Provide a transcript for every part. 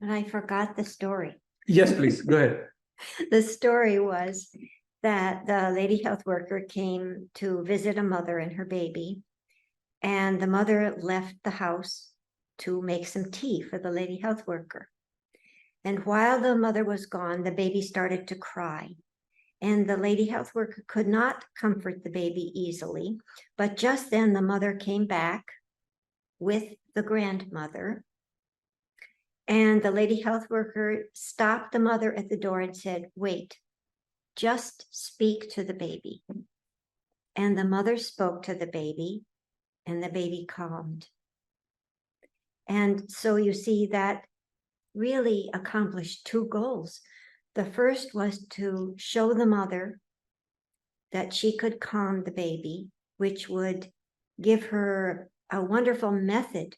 But I forgot the story. Yes, please, go ahead. The story was that the lady health worker came to visit a mother and her baby, and the mother left the house to make some tea for the lady health worker. And while the mother was gone, the baby started to cry. And the lady health worker could not comfort the baby easily. But just then the mother came back with the grandmother. And the lady health worker stopped the mother at the door and said, "Wait, just speak to the baby." And the mother spoke to the baby, and the baby calmed. And so you see that really accomplished two goals. The first was to show the mother that she could calm the baby, which would give her a wonderful method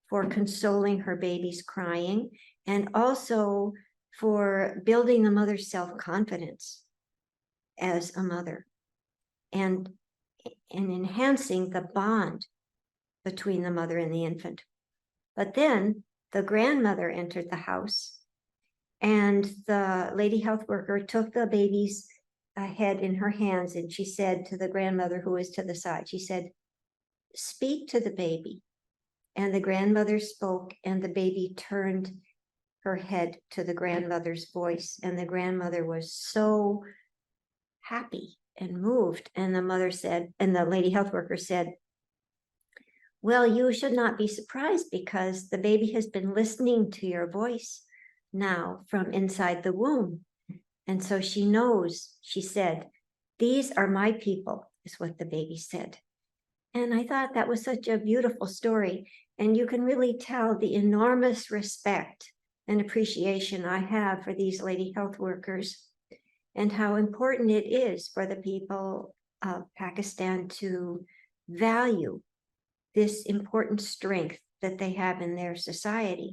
for consoling her baby's crying, and also for building the mother's self-confidence as a mother, and enhancing the bond between the mother and the infant. But then the grandmother entered the house, and the lady health worker took the baby's head in her hands, and she said to the grandmother who was to the side, she said, "Speak to the baby." And the grandmother spoke, and the baby turned her head to the grandmother's voice, and the grandmother was so happy and moved. And the mother said, and the lady health worker said, "Well, you should not be surprised, because the baby has been listening to your voice now from inside the womb. And so she knows," she said, "these are my people," is what the baby said. And I thought that was such a beautiful story. And you can really tell the enormous respect and appreciation I have for these lady health workers, and how important it is for the people of Pakistan to value this important strength that they have in their society,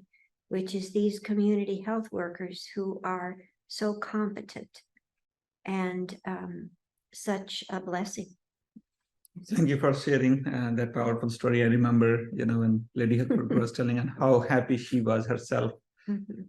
which is these community health workers who are so competent and such a blessing. Thank you for sharing that powerful story. I remember, when Lady Health was telling and how happy she was herself. Mhm.